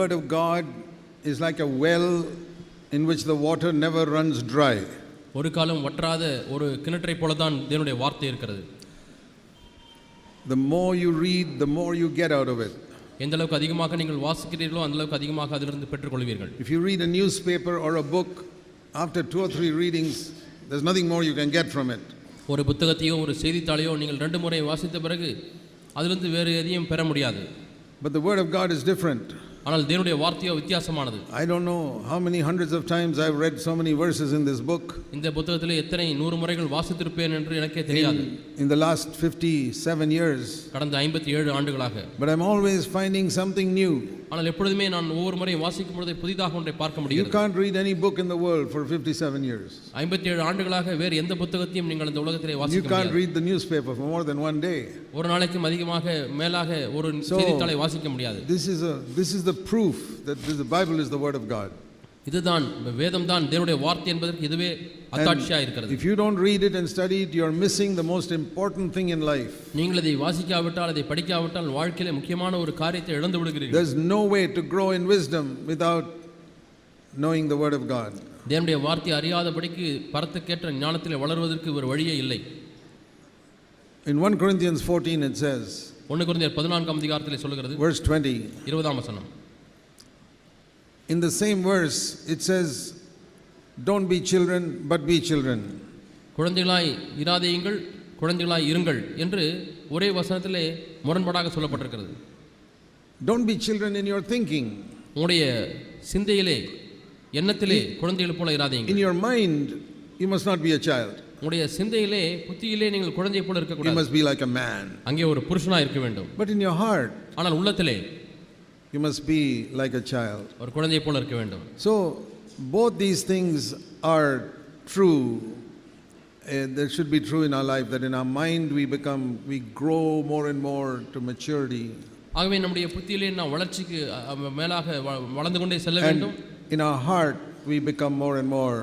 word of God is like a well in which the water never runs dry. ஒரு காலம் வற்றாத ஒரு கிணற்றை போல தான் தேவனுடைய வார்த்தை இருக்கிறது. The more you read, the more you get out of it. எந்த அளவுக்கு அதிகமாக நீங்கள் வாசிக்கிறீர்களோ அந்த அளவுக்கு அதிகமாக அதிலிருந்து பெற்றுக்கொள்வீர்கள். If you read a newspaper or a book, after 2 or 3 readings, there's nothing more you can get from it. ஒரு புத்தகத்தையோ ஒரு செய்தித்தாளையோ நீங்கள் 2 முறை வாசித்த பிறகு அதிலிருந்து வேறு எதையும் பெற முடியாது. But the word of God is different. ஆனால் தேவனுடைய வார்த்தையோ வித்தியாசமானது. I don't know how many hundreds of times I've read so many verses in this book. இந்த புத்தகத்திலே எத்தனை 100 முறைகள் வாசித்திருப்பேன் என்று எனக்கே தெரியாது. In the last 57 years. கடந்த 57 ஆண்டுகளாக. But I'm always finding something new. ஆனால் எப்பொழுதுமே நான் ஒவ்வொரு முறையும் வாசிக்கும் பொழுது புதிதாக ஒன்றை பார்க்க முடிகிறது. You can't read any book in the world for 57 years. 57 ஆண்டுகளாக வேறு எந்த புத்தகத்தையும் நீங்கள் இந்த உலகத்திலே வாசிக்க முடியாது. You can't read the newspaper for more than one day. ஒரு நாளைக்கு அதிகமாக மேலாக ஒரு செய்தித்தாளை வாசிக்க முடியாது. This is the proof that the Bible is the word of God. இதுதான் வேதம் தான் தேவனுடைய வார்த்தை என்பதற்கு இதுவே அத்தாட்சியா இருக்கிறது. If you don't read it and study it, you are missing the most important thing in life. நீங்கள் அதை வாசிக்காவிட்டால் அதை படிக்காவிட்டால் வாழ்க்கையிலே முக்கியமான ஒரு காரியத்தை இழந்து விடுகிறீர்கள். There's no way to grow in wisdom without knowing the word of God. தேவனுடைய வார்த்தை அறியாதபடிக்கு பரத்துக்கேற்ற ஞானத்திலே வளர்வதற்கு ஒரு வழியே இல்லை. In 1 Corinthians 14 it says, 1 கொரிந்தியர் 14ஆம் அதிகாரத்திலே சொல்கிறது, verse 20, 20ஆம் வசனம். In the same verse it says, don't be children but be children. குழந்தைகளாய் இராதேயுங்கள், குழந்தைகளாய் இருங்கள் என்று ஒரே வசனத்திலே முரண்பாடாக சொல்லப்பட்டிருக்கிறது. Don't be children in your thinking. உங்களுடைய சிந்தையிலே எண்ணத்திலே குழந்தைகள் போல இராதீங்க. In your mind you must not be a child. உங்களுடைய சிந்தையிலே புத்தியிலே நீங்கள் குழந்தை போல இருக்க கூடாது. You must be like a man. அங்கே ஒரு புருஷனாய் இருக்க வேண்டும். But in your heart, ஆனால் உள்ளத்திலே you must be like a child. ஒரு குழந்தை போல இருக்க வேண்டும். So both these things are true. That should be true in our life, that in our mind we grow more and more to maturity. ஆகவே நம்முடைய புத்தியிலே நாம் வளர்ச்சிக்கு மேலாக வளர்ந்து கொண்டே செல்ல வேண்டும். In our heart we become more and more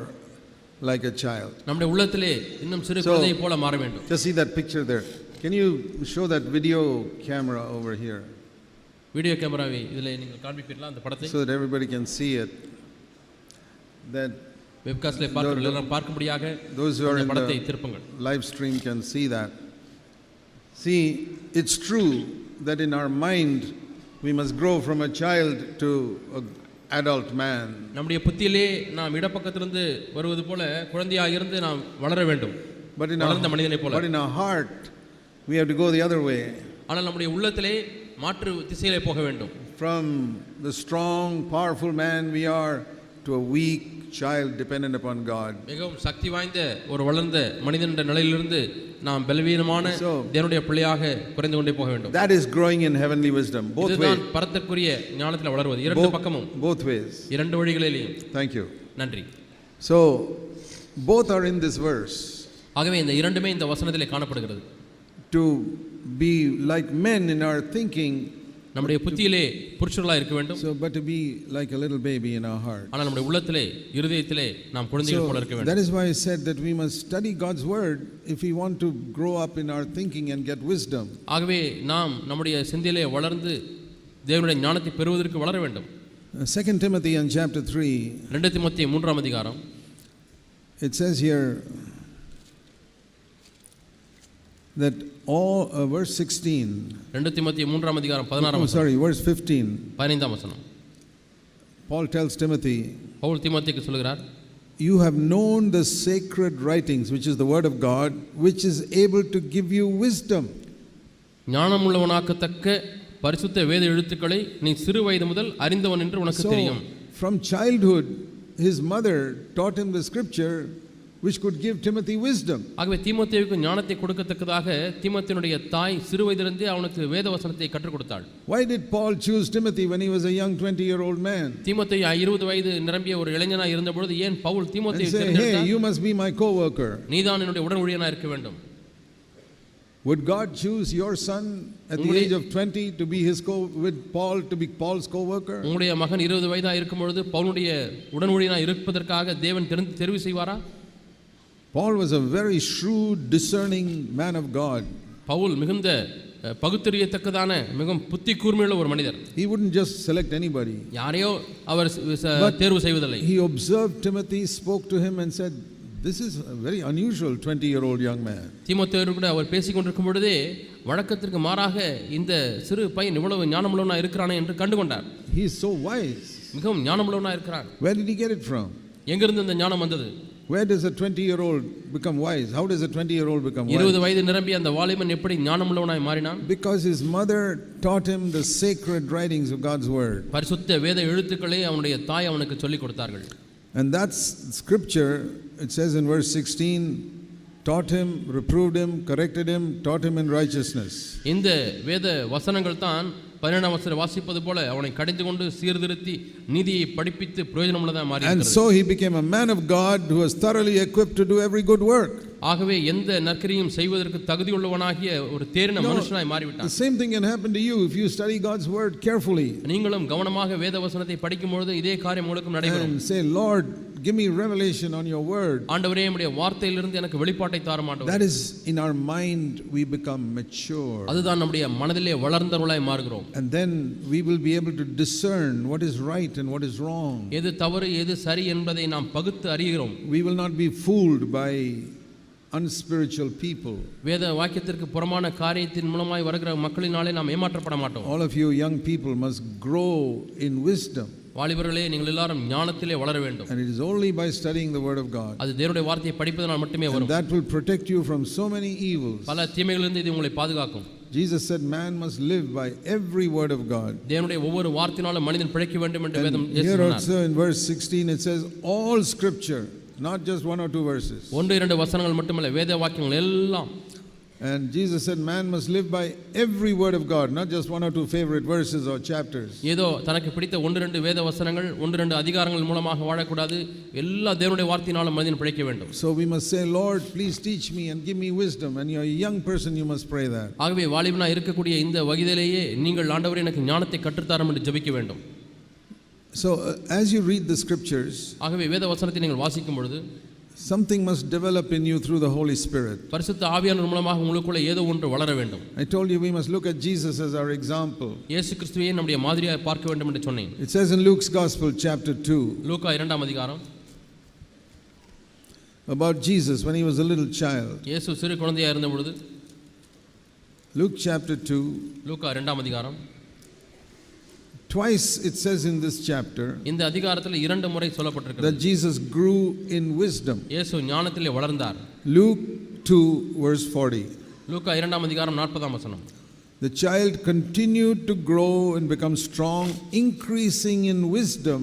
like a child. நம்முடைய உள்ளத்திலே இன்னும் சிறு குழந்தையை போல மாற வேண்டும். Just see that picture there. Can you show that video camera over here? Video கேமராவை இதிலே நீங்கள் காண்பிப்பீர்களா அந்த படத்தை? So that everybody can see it. That வெப்காஸ்ட்ல பார்க்கிறவர்கள் பார்க்கும்படியாக those who are in படத்தை திருப்புங்கள். Live stream can see that. See, it's true that in our mind we must grow from a child to an adult man. நம்முடைய புத்தியிலே நாம் இடப்பக்கத்திலிருந்து வருவது போல குழந்தையாக இருந்து நாம் வளர வேண்டும். வளர்ந்த மனிதனை போல. But in our heart we have to go the other way. ஆனால் நம்முடைய உள்ளத்திலே மாற்று திசையிலே போக வேண்டும். From the strong powerful man we are to a weak child dependent upon God. மிகவும் சக்தி வாய்ந்த ஒரு வளர்ந்த மனிதன் என்ற நிலையிலிருந்து நாம் பலவீனமான தேவனுடைய பிள்ளையாக குறைந்து கொண்டே போக வேண்டும். That is growing in heavenly wisdom. Both ways. இதுதான் பரத்திற்குரிய ஞானத்தில் வளர்வது. இரண்டு பக்கமும். Both ways. இரண்டு வழிகளிலும். Thank you. நன்றி. So both are in this verse. ஆகவே இந்த இரண்டுமே இந்த வசனத்திலே காணப்படுகிறது. To be like men in our thinking, நம்முடைய புத்தியிலே புருஷர்களாக இருக்க வேண்டும். So but to be like a little baby in our heart. ஆனால் நம்முடைய உள்ளத்திலே இருதயத்திலே நாம் குழந்தைகள் போல இருக்க வேண்டும். That is why I said that we must study God's word if we want to grow up in our thinking and get wisdom. ஆகவே நாம் நம்முடைய சிந்தையிலே வளர்ந்து தேவனுடைய ஞானத்தை பெறுவதற்கு வளர வேண்டும். 2 Timothy in chapter 3. 2 தீமோத்தேயு 3ஆம் அதிகாரம். It says here that all verse 16. 2 தீமோத்தேயு 3ஆம் அதிகாரம் 16ஆம் வசனம். Sorry, verse 15. 15ஆம் வசனம். Paul tells Timothy, பவுல் தீமோத்தேயுக்கு சொல்கிறார், you have known the sacred writings, which is the word of God, which is able to give you wisdom. ஞானமுள்ளவனாக்கத்தக்க பரிசுத்த வேத எழுத்துக்களை நீ சிறு வயது முதல் அறிந்தவன் என்று உனக்கு தெரியும். From childhood his mother taught him the scripture which could give Timothy wisdom. ஆகவே தீமோத்தேயுக்கு ஞானத்தை கொடுக்கத்தக்கதாக தீமோத்தேயுடைய தாய் சிறு வயதிலிருந்தே அவனுக்கு வேத வசனத்தை கற்றுக் கொடுத்தாள். Why did Paul choose Timothy when he was a young 20-year-old man? தீமோத்தேயு 20 வயது நிரம்பிய ஒரு இளைஞனாய் இருந்தபொழுது ஏன் பவுல் தீமோத்தேயுவை தேர்ந்தெடுத்தார்? Hey, you must be my co-worker. நீதான் என்னுடைய உடன் ஊழியனாய் இருக்க வேண்டும். Would God choose your son at the age of 20 to be with Paul to be Paul's co-worker? உங்களுடைய மகன் 20 வயதாக இருக்கும் பொழுது பவுலுடைய உடன் ஊழியனாய் இருப்பதற்காக தேவன் தெரிவு செய்வாரா? Paul was a very shrewd, discerning man of God. Pavul மிகுந்த பகுத்தறியத்தக்கதான மிகவும் புத்தி கூர்மையுள்ள ஒரு மனிதர். He wouldn't just select anybody. யாரையோ அவர் தேர்வு செய்வதில்லை. He observed Timothy, spoke to him and said, this is a very unusual 20-year-old young man. தீமோத்தேயோடு கூட அவர் பேசிக் கொண்டிருக்கும் பொழுதே வழக்கத்திற்கு மாறாக இந்த சிறு பையன் இவ்வளவு ஞானமுள்ளவனா இருக்கிறானே என்று கண்டுகொண்டார். He is so wise. மிகவும் ஞானமுள்ளவனா இருக்கிறான். Where did he get it from? எங்கிருந்து இந்த ஞானம் வந்தது? Where does a 20-year-old become wise? How does a 20-year-old become wise? 20 வயது நிரம்பிய அந்த வாலிபன் எப்படி ஞானமுள்ளவனாய் மாறினான்? Because his mother taught him the sacred writings of God's word. பரிசுத்த வேத எழுத்துக்களை அவனுடைய தாய் அவனுக்கு சொல்லிக் கொடுத்தார்கள். And that's scripture. It says in verse 16, taught him, reproved him, corrected him, taught him in righteousness. இந்த வேத வசனங்கள் தான் 12ஆம் வசனத்தை வாசிப்பது போல அவனை கடிந்து கொண்டு சீர்திருத்தி நீதியை படிப்பித்து பிரயோஜனமுள்ளதாக மாறி And so he became a man of God who was thoroughly equipped to do every good work. ஆகவே எந்த நற்கிரியும் செய்வதற்கு தகுதியுள்ளவனாகிய ஒரு தேறின மனுஷனாய் மாறிவிட்டான். The same thing can happen to you if you study God's word carefully. நீங்களும் கவனமாக வேத வசனத்தை படிக்கும்போது இதே காரியம் உங்களுக்கும் நடைபெறும். And say, Lord, give me revelation on your word. ஆண்டவரே உம்முடைய வார்த்தையிலிருந்து எனக்கு வெளிப்பாட்டை தாரும் ஆண்டவரே. That is, in our mind we become mature. அதுதான் நம்முடைய மனதிலே வளர்ந்தவர்களாய் மாறுகிறோம். And then we will be able to discern what is right and what is wrong. எது தவறு எது சரி என்பதை நாம் பகுத்து அறிகிறோம். We will not be fooled by unspiritual people. வேத வாக்கியத்திற்கு புறமான காரியத்தின் மூலமாய் வருகிற மக்களினாலே நாம் ஏமாற்றப்பட மாட்டோம். All of you young people must grow in wisdom. வாலிபர்களே நீங்கள் எல்லாரும் ஞானத்திலே வளர வேண்டும். And it is only by studying the word of God. அது தேவனுடைய வார்த்தையை படிப்பதனால் மட்டுமே வரும். And that will protect you from so many evils. பல தீமைகளிலிருந்து இது உங்களை பாதுகாக்கும். Jesus said man must live by every word of God. தேவனுடைய ஒவ்வொரு வார்த்தையினாலும் மனிதன் பிழைக்க வேண்டும் என்று வேதம் Here சொன்னார். also in verse 16 it says all scripture, not just one or two verses. ஒன்று இரண்டு வசனங்கள் மட்டுமல்ல வேத வாக்கியங்கள் எல்லாம். And Jesus said man must live by every word of God, not just one or two favorite verses or chapters. ஏதோ தனக்கு பிடித்த ஒன்று இரண்டு வேத வசனங்கள் ஒன்று இரண்டு அதிகாரங்கள் மூலமாக வாழக்கூடாது. எல்லா தேவனுடைய வார்த்தையினாலும் மனிதன் பிழைக்க வேண்டும். So we must say, Lord, please teach me and give me wisdom. And you're a young person, you must pray that. ஆகவே வாலிபனா இருக்கக்கூடிய இந்த வயதிலேயே நீங்கள் ஆண்டவரே எனக்கு ஞானத்தை கற்றுத்தாரும் என்று ஜெபிக்க வேண்டும். So as you read the scriptures, ஆகவே வேத வசனத்தை நீங்கள் வாசிக்கும் பொழுது something must develop in you through the Holy Spirit. பரிசுத்த ஆவியானவர் மூலமாக உங்களுக்குள்ள ஏதோ ஒன்று வளர வேண்டும். I told you we must look at Jesus as our example. இயேசு கிறிஸ்துவையே நம்முடைய மாதிரியாக பார்க்க வேண்டும் என்று சொன்னேன். It says in Luke's Gospel chapter 2 லூக்கா 2ஆம் அதிகாரம் about Jesus when he was a little child. இயேசு சிறு குழந்தையாக இருந்த பொழுது Luke chapter 2, லூக்கா 2ஆம் அதிகாரம் twice it says in this chapter இந்த அதிகாரத்தில் இரண்டு முறை சொல்லப்பட்டிருக்கிறது that Jesus grew in wisdom. இயேசு ஞானத்திலே வளர்ந்தார். Luke 2 verse 40. லூக்கா 2ஆம் அதிகாரம் 40ஆம் வசனம். The child continued to grow and become strong, increasing in wisdom.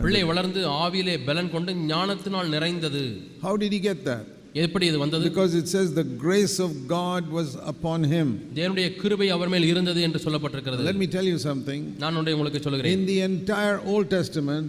பிள்ளை வளர்ந்து ஆவியிலே பலன் கொண்டு ஞானத்தினால் நிறைந்தது. How did he get that? எப்படி இது வந்தது? Because it says the grace of God was upon him. தேவனுடைய கிருபை அவர் மேல் இருந்தது என்று சொல்லப்பட்டிருக்கிறது. Let me tell you something. நான் ஒன்றை உங்களுக்கு சொல்கிறேன். In the entire Old Testament,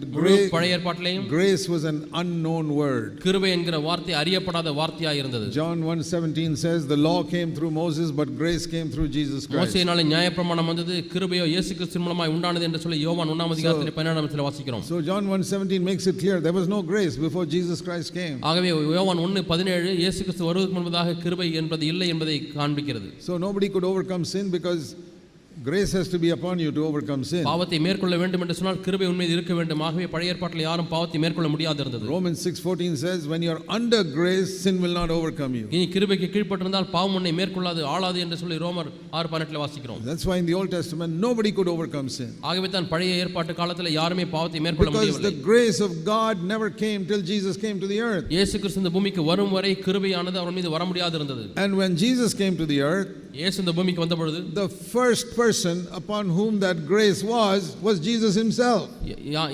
பழைய ஏற்பாட்டிலேயும் grace was an unknown word. கிருபை என்கிற வார்த்தை அறியப்படாத வார்த்தையாக இருந்தது. John 1:17 says the law came through Moses but grace came through Jesus Christ. மோசேயினாலே நியாயப்பிரமாணம் வந்தது, கிருபையோ இயேசு கிறிஸ்துவின் மூலமாய் உண்டானது என்று சொல்லி யோவான் 1ஆம் அதிகாரத்தில் 17ஆம் வசனத்தில் வாசிக்கிறோம். So John 1:17 makes it clear there was no grace before Jesus Christ came. ஆகவே யோவான் 1:17 இயேசு கிறிஸ்து வருவதற்கு முன்பதாக கிருபை என்பது இல்லை என்பதை காண்பிக்கிறது. So nobody could overcome sin because grace has to be upon you to overcome sin. பாவத்தை மேற்கொள்ள வேண்டும் என்று சொன்னால் கிருபை உண்மையில் இருக்க வேண்டும். ஆகவே பழைய ஏற்பாட்டில் யாரும் பாவத்தை மேற்கொள்ள முடியாது இருந்தது. Romans 6:14 says when you are under grace sin will not overcome you. நீ கிருபைக்கு கீழ்ப்பட்டிருந்தால் பாவம் உன்னை மேற்கொள்ளாது ஆளாது என்று சொல்லி ரோமர் 6:18 வாசிக்கிறோம். That's why in the Old Testament nobody could overcome sin. ஆகவே தான் பழைய ஏற்பாட்டு காலத்தில் யாருமே பாவத்தை மேற்கொள்ள முடியவில்லை. Because the grace of God never came till Jesus came to the earth. இயேசு கிறிஸ்து இந்த பூமிக்கு வரும் வரை கிருபையானது அவர் மீது வர முடியாது இருந்தது. And when Jesus came to the earth, இயேசு இந்த பூமிக்கு வந்த பொழுது the first person upon whom that grace was Jesus himself.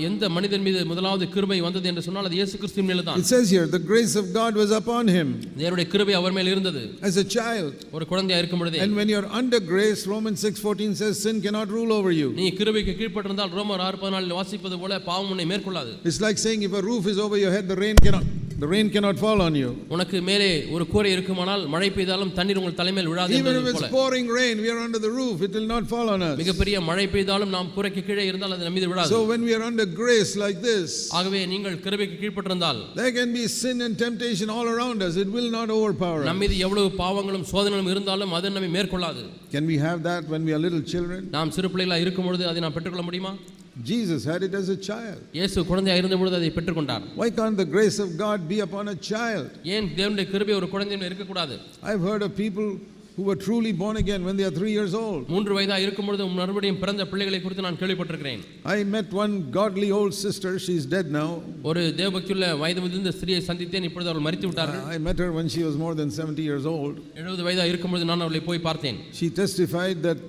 எந்த மனிதன் மீது முதலாவது கிருபை வந்தது என்று சொன்னால் அது இயேசு கிறிஸ்துவின் மேல் தான். It says here the grace of God was upon him. தேவனுடைய கிருபை அவர் மேல் இருந்தது as a child. ஒரு குழந்தையாக இருக்கும் பொழுதே. And when you are under grace, Romans 6:14 says sin cannot rule over you. நீ கிருபைக்கு கீழ்ப்பட்டிருந்தால் ரோமர் 6:14 வாசிப்பது போல பாவம் உன்னை மேற்கொள்ளாது. It's like saying if a roof is over your head the rain cannot the rain cannot fall on you. உனக்கு மேலே ஒரு கூரை இருக்குமானால் மழை பெய்தாலும் தண்ணீர் உங்கள் தலைமேல் விழாது Even if என்பது it's போல pouring rain, we are under the roof, it will not fall on us. மிகப்பெரிய மழை பெய்தாலும் நாம் கூரைக்கு கீழே இருந்தால் அது நம்மீது விழாது. So when we are under grace like this, ஆகவே நீங்கள் கிருபைக்கு கீழ்ப்பட்டிருந்தால் there can be sin and temptation all around us. It will not overpower us. நம்மீது எவ்வளவு பாவங்களும் சோதனைகளும் இருந்தாலும் அது நம்மை மேற்கொள்ளாது. Can we have that when we are little children? நாம் சிறு பிள்ளைகளாக இருக்கும் பொழுது அதை நாம் பெற்றுக்கொள்ள முடியுமா? Jesus had it as a child. இயேசு குழந்தையாக இருந்த பொழுது அதை பெற்றுக்கொண்டார். Why can't the grace of God be upon a child? ஏன் தேவனுடைய கிருபை ஒரு குழந்தையின் மேல் இருக்கக்கூடாது? I've heard of people who were truly born again when they are 3 years old. 3 வயதாக இருக்கும் பொழுது மறுபடியும் பிறந்த பிள்ளைகளை குறித்து நான் கேள்விப்பட்டிருக்கிறேன். I met one godly old sister, she's dead now. ஒரு தேவபக்தியுள்ள வயது முதிர்ந்த ஸ்திரியை சந்தித்தேன், இப்பொழுது அவர்கள் மரித்து விட்டார்கள். I met her when she was more than 70 years old. 70 வயதாக இருக்கும் பொழுது நான் அவளை போய் பார்த்தேன். She testified that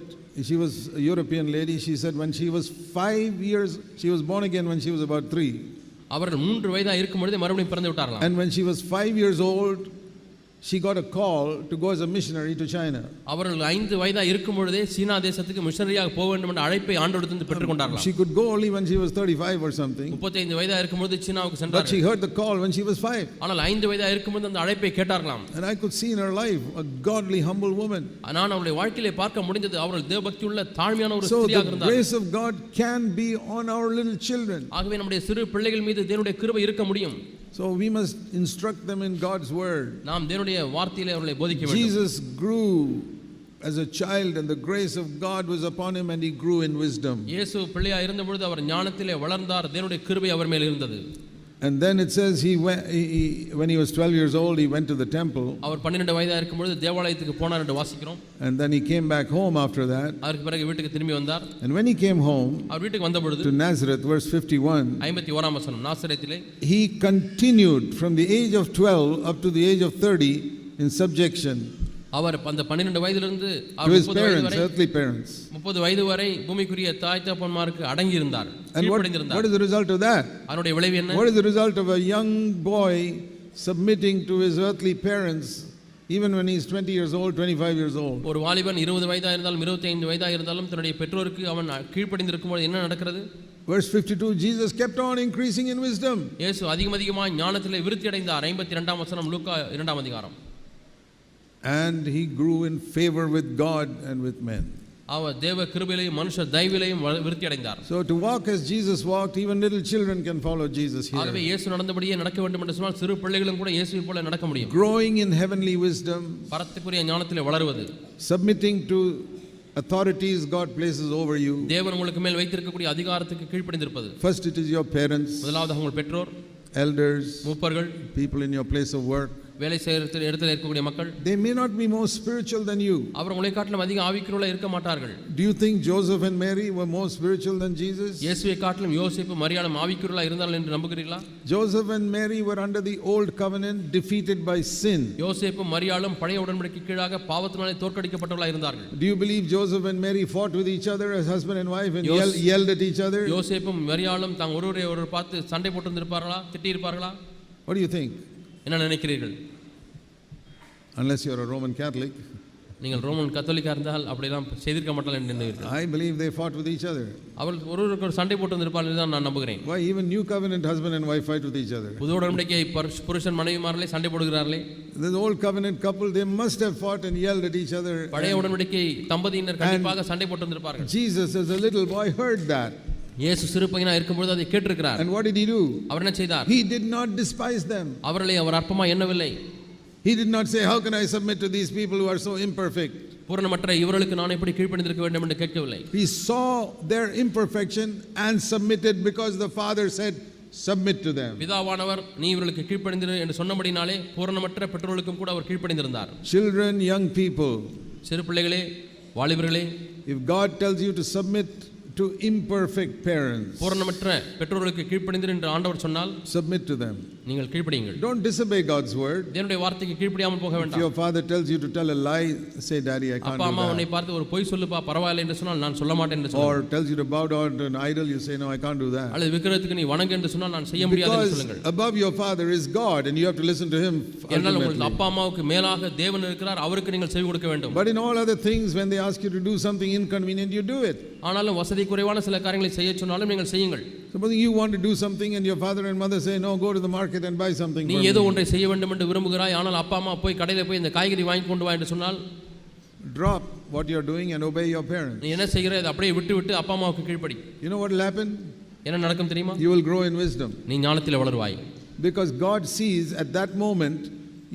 she was a European lady. She said when she was 5 years, she was born again when she was about 3. அவர்கள் 3 வயதாக இருக்கும் பொழுது மறுபடியும் பிறந்து விட்டார்களாம். And when she was 5 years old, she got a call to go as a missionary to China. அவர்கள் 5 வயதாக இருக்கும் பொழுதே சீனா தேசத்துக்கு மிஷனரியாக போக வேண்டும் என்ற அழைப்பை ஆண்டவரிடமிருந்து பெற்றுக்கொண்டார்களாம். She could go only when she was 35 or something. 35 வயதாக இருக்கும் பொழுது சீனாவுக்கு But சென்றார்கள். she heard the call when she was 5. ஆனால் 5 வயதாக இருக்கும் பொழுது அந்த அழைப்பை கேட்டார்களாம். And I could see in her life a godly, humble woman. நான் அவளுடைய வாழ்க்கையிலே பார்க்க முடிந்தது அவர்கள் தேவபக்தியுள்ள தாழ்மையான ஒரு So ஸ்திரியாக the இருந்தார்கள். grace of God can be on our little children. ஆகவே நம்முடைய சிறு பிள்ளைகள் மீது தேவனுடைய கிருபை இருக்க முடியும். So we must instruct them in God's word. நாம் தேவனுடைய வார்த்தையிலே அவர்களை போதிக்க வேண்டும். Jesus grew as a child and the grace of God was upon him and he grew in wisdom. இயேசு பிள்ளையாக இருந்த பொழுது அவர் ஞானத்திலே வளர்ந்தார், தேவனுடைய கிருபை அவர் மேல் இருந்தது. And then it says when he was 12 years old, he went to the temple. அவர் 12 வயதாக இருக்கும் பொழுது தேவாலயத்துக்கு போனார் என்று வாசிக்கிறோம். And then he came back home after that. அதற்கு பிறகு வீட்டுக்கு திரும்பி வந்தார். And when he came home அவர் வீட்டுக்கு வந்த பொழுது to Nazareth, verse 51, 51ஆம் வசனம், நாசரேத்திலே he continued from the age of 12 up to the age of 30 in subjection அவர் அந்த 12 வயதிலிருந்து to his parents, earthly parents. 30 வயது வரை பூமிக்குரிய தாய் தகப்பன்மாருக்கு அடங்கி இருந்தார், And what is the result of that? அதனுடைய விளைவு என்ன? What is the result of a young boy submitting to his earthly parents even when he is 20 years old, 25 years old? ஒரு வாலிபன் 20 வயதாக இருந்தாலும் 25 வயதாக இருந்தாலும் தன்னுடைய பெற்றோருக்கு அவன் கீழ்ப்படிந்திருக்கும்போது என்ன நடக்கிறது? Verse 52, Jesus kept on increasing in wisdom. இயேசு அதிகமாக ஞானத்திலே விருத்தி அடைந்தார். 52ஆம் வசனம், லூக்கா 2ஆம் அதிகாரம். And he grew in favor with God and with men. அவர் தேவ கிருபையிலேயும் மனுஷ தயவிலேயும் விருத்தி அடைந்தார். So to walk as Jesus walked, even little children can follow Jesus here. ஆகவே இயேசு நடந்தபடியே நடக்க வேண்டும் என்று சொன்னால் சிறு பிள்ளைகளும் கூட இயேசுவை போல நடக்க முடியும். Growing in heavenly wisdom, பரத்துக்குரிய ஞானத்திலே வளருவது, submitting to authorities God places over you. தேவன் உங்களுக்கு மேல் வைத்திருக்கக்கூடிய அதிகாரத்துக்கு கீழ்ப்படிந்திருப்பது. First it is your parents, முதலாவது உங்கள் பெற்றோர், elders, மூப்பர்கள், people in your place of work. வேலை செய்கிற இடத்தில் இருக்கக்கூடிய மக்கள். They may not be more spiritual than you. அவர் உங்களை காட்டிலும் அதிக ஆவிக்குரியவர்களாக இருக்க மாட்டார்கள். Do you think Joseph and Mary were more spiritual than Jesus? இயேசுவை காட்டிலும் யோசேப்பு மரியாளும் ஆவிக்குரியவர்களாக இருந்தார்கள் என்று நம்புகிறீர்களா? Joseph and Mary were under the old covenant, defeated by sin. யோசேப்பு மரியாளும் பழைய உடன்படிக்கைக்கு கீழாக பாவத்தினாலே தோற்கடிக்கப்பட்டவர்களாக இருந்தார்கள். Do you believe Joseph and Mary fought with each other as husband and wife and yelled at each other? யோசேப்பும் மரியாளும் தாங்க ஒருவரை பார்த்து சண்டை போட்டிருந்திருப்பார்களா, திட்டி இருப்பார்களா? What do you think? என்ன நினைக்கிறீர்கள்? Unless you are a Roman Catholic. நீங்கள் ரோமன் கத்தோலிக்கா இருந்தால் அப்படிலாம் செய்திருக்க மாட்டார்கள் என்று நினைக்கிறீர்கள். I believe they fought with each other. அவர்கள் ஒருவருக்கு சண்டை போட்டிருந்திருப்பார்கள் என்று நான் நம்புகிறேன். Why even new covenant husband and wife fight with each other? புது உடன்படிக்கை புருஷன் மனைவிமார்களே சண்டை போடுகிறார்களே. The old covenant couple, they must have fought and yelled at each other. பழைய உடன்படிக்கை தம்பதியினர் கண்டிப்பாக சண்டை போட்டிருந்திருப்பார்கள். Jesus as a little boy heard that. இயேசு சிறு பையனா இருக்கும்போது அதை கேட்டிருக்கிறார். And what did he do? அவர் என்ன செய்தார்? He did not despise them. அவர்களை அவர் அற்பமா எண்ணவில்லை. He did not say, how can I submit to these people who are so imperfect? பூரணமற்ற இவர்களுக்கு நான் எப்படி கீழ்ப்படிந்திருக்க வேண்டும் என்று கேட்கவில்லை. He saw their imperfection and submitted because the Father said, submit to them. பிதாவானவர் நீ இவர்களுக்கு கீழ்ப்படிந்திரு என்று சொன்னபடினாலே பூரணமற்ற பெற்றோர்களுக்கும் கூட அவர் கீழ்ப்படிந்திருந்தார். Children, young people, சிறு பிள்ளைகளே, வாலிபர்களே, if God tells you to submit to imperfect parents, பூரணமற்ற பெற்றோர்களுக்கு கீழ்ப்படிந்திரு என்று ஆண்டவர் சொன்னால் submit to them. நீங்கள் கீழ்ப்படியுங்கள். Don't disobey God's word. தேவனுடைய வார்த்தைக்கு கீழ்ப்படியாமல் போக If வேண்டாம். your father tells you to tell a lie, say, Daddy, I can't அப்பா அம்மா do உன்னை that. பார்த்து ஒரு பொய் சொல்லுப்பா பரவாயில்லை என்று சொன்னால் நான் சொல்ல மாட்டேன் என்று சொல்லுங்கள். Or tells you to bow down to an idol, you say, no, I can't do that. அல்லது விக்கிரகத்துக்கு நீ வணங்கு என்று சொன்னால் நான் செய்ய முடியாது என்று Because சொல்லுங்கள். above your father is God and you have to listen to him என்னால் உங்களுக்கு ultimately. அப்பா அம்மாவுக்கு மேலாக தேவன் இருக்கிறார், அவருக்கு நீங்கள் செவி கொடுக்க வேண்டும். But in all other things, when they ask you to do something inconvenient, you do it. ஆனாலும் வசதி வசதி குறைவான சில காரியங்களை செய்ய சொன்னாலும் நீங்கள் செய்யுங்கள். Suppose you want to do something and your father and mother say, no, go to the market and buy something. நீ for ஏதோ me." ஒன்றை செய்ய வேண்டும் என்று விரும்புகிறாய், ஆனால் அப்பா அம்மா போய் கடையில் போய் இந்த காய்கறி வாங்கி கொண்டு வா என்று சொன்னால் Drop what you're doing and obey your parents. நீ என்ன செய்கிற, அதை அப்படியே விட்டு விட்டு அப்பா அம்மாவுக்கு கீழ்ப்படி. You know what will happen? என்ன நடக்கும் தெரியுமா? You will grow in wisdom. நீ ஞானத்தில் வளருவாய். Because God sees at that moment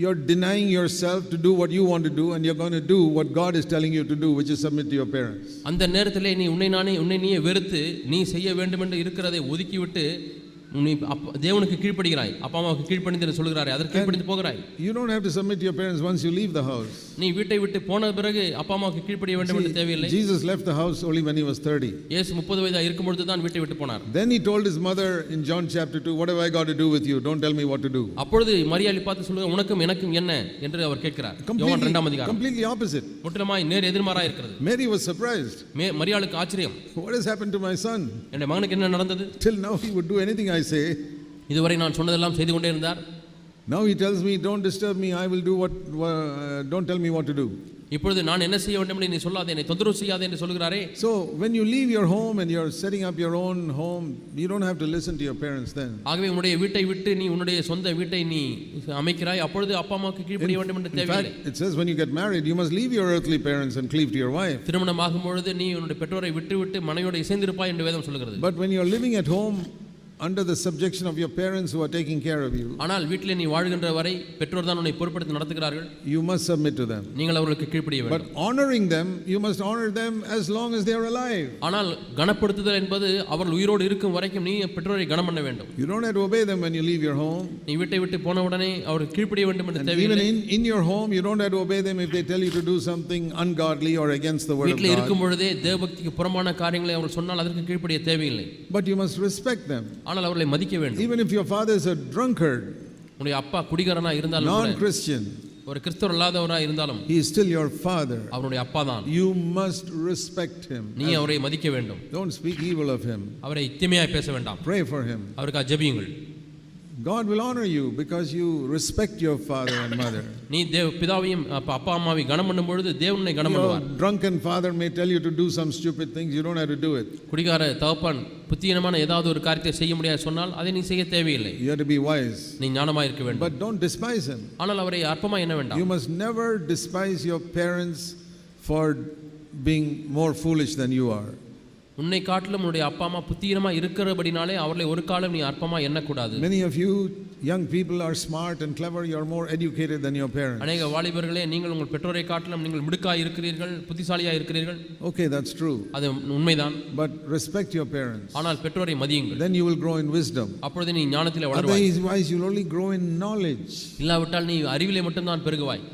you're denying yourself to do what you want to do, and you're going to do what God is telling you to do, which is submit to your parents. அந்த நேரத்திலே நீ உன்னை நீயே வெறுத்து நீ செய்ய வேண்டும் என்று இருக்கிறதை ஒதுக்கிவிட்டு நீ தேவனுக்கு கீழ்ப்படுகிறாய், அப்பா அம்மாவுக்கு கீழ்ப்படிந்து சொல்கிறாய், அதற்கு கீழ்ப்படிந்து போகிறாய். You don't have to submit to your parents once you leave the house. நீ வீட்டை விட்டு போன பிறகு அப்பா அம்மாவுக்கு கீழ்ப்படிய வேண்டும் என்று தேவையில்லை. Jesus left the house only when he was 30. இயேசு 30 வயதா இருக்கும் பொழுது தான் வீட்டை விட்டு போனார். Then he told his mother in John chapter 2, what have I got to do with you? Don't tell me what to do. அப்பொழுது மரியாளை பார்த்து சொல்லுங்க, உனக்கும் எனக்கும் என்ன என்று அவர் கேட்கிறார். யோவான் 2ஆம் அதிகாரம். Completely opposite. முற்றிலுமாய் நேர் எதிர்மாறாக இருக்கிறது. Mary was surprised. மரியாளுக்கு ஆச்சரியம், What has happened to my son? என்னுடைய மகனுக்கு என்ன நடந்தது? Till now he would do anything I say. இதுவரை நான் சொன்னதெல்லாம் செய்து கொண்டே இருந்தார். Now he tells me, don't disturb me, I will do don't tell me what to do. இப்பொழுது நான் என்ன செய்ய வேண்டும் என்று நீ சொல்லாதே, என்னை தொந்தரவு செய்யாதே என்று சொல்கிறாரே. So when you leave your home and you're setting up your own home, you don't have to listen to your parents then. ஆகவே உன்னுடைய வீட்டை விட்டு நீ உன்னுடைய சொந்த வீட்டை நீ அமைக்கிறாய், அப்பொழுது அப்பா அம்மாவுக்கு கீழ்ப்படிய வேண்டும் என்று தேவையில்லை. In fact, it says when you get married, you must leave your earthly parents and cleave to your wife. திருமணமாகும் பொழுது நீ உன்னுடைய பெற்றோரை விட்டு மனைவியோடு இசைந்திருப்பாய் என்று வேதம் சொல்கிறது. But when you're living at home under the subjection of your parents who are taking care of you, ஆனால் வீட்டிலே நீ வாழ்கின்ற வரை பெற்றோர் தான் உன்னை பொறுப்படுத்தி நடத்துகிறார்கள், you must submit to them. நீங்கள் அவர்களுக்கு கீழ்ப்படிய வேண்டும். But honoring them, you must honor them as long as they are alive. ஆனால் கனப்படுத்துதல் என்பது அவர்கள் உயிரோடு இருக்கும் வரைக்கும் நீ பெற்றோரை கனம் பண்ண வேண்டும். You don't have to obey them when you leave your home. நீ வீட்டை விட்டு போன உடனே அவருக்கு கீழ்ப்படிய வேண்டும் என்று And தேவையில்லை. even in your home, you don't have to obey them if they tell you to do something ungodly or against the word of வீட்டிலே God. இருக்கும் பொழுதே தேவபக்திக்கு புறம்பான காரியங்களை அவர்கள் சொன்னால் அதற்கு கீழ்ப்படிய தேவையில்லை. But you must respect them. ஆனால் அவர்களை மதிக்க வேண்டும். Even if your father is a drunkard, உன்னுடைய அப்பா குடிகாரனா இருந்தாலும் non-Christian, ஒரு கிறிஸ்தவர் அல்லாதவரா இருந்தாலும் he is still your father. அவருடைய அப்பா தான். You must respect him. நீ அவரை மதிக்க வேண்டும். Don't speak evil of him. அவரை தீமையாய் பேச வேண்டாம். Pray for him. அவருக்கு ஜெபியுங்கள். God will honor you because you respect your father and mother. நீ பிதாவையும் அப்பா அம்மாவை கனம் பண்ணும் பொழுது தேவனை கனம் பண்ணுவார். Your drunken father may tell you to do some stupid things, you don't have to do it. குடிகார தகப்பன் புத்தியீனமான ஏதாவது ஒரு காரியத்தை செய்ய முடியாது சொன்னால் அதை நீ செய்ய தேவையில்லை. You have to be wise. நீ ஞானமாய் இருக்க வேண்டும். But don't despise him. ஆனால் அவரை அற்பமாய் எண்ண வேண்டாம். You must never despise your parents for being more foolish than you are. உன்னை காட்டிலும் உன்னுடைய அப்பா அம்மா புத்தியீனமா இருக்கிறபடினாலே அவர்களை ஒரு காலம் நீ அற்பமா எண்ணக்கூடாது. Many of you young people are smart and clever, you are more educated than your parents. அநேக வாலிபர்களே, நீங்கள் உங்கள் பெற்றோரை காட்டிலும் நீங்கள் மிடுக்காய் இருக்கிறீர்கள், புத்திசாலியாய் இருக்கிறீர்கள். Okay, that's true. அது உண்மைதான். But respect your parents. ஆனால் பெற்றோரை மதியுங்கள். Then you will grow in wisdom. அப்பொழுது நீ ஞானத்திலே வளருவாய். Otherwise you will only grow in knowledge. இல்லாவிட்டால் நீ அறிவிலே மட்டும் தான் பெருகுவாய்.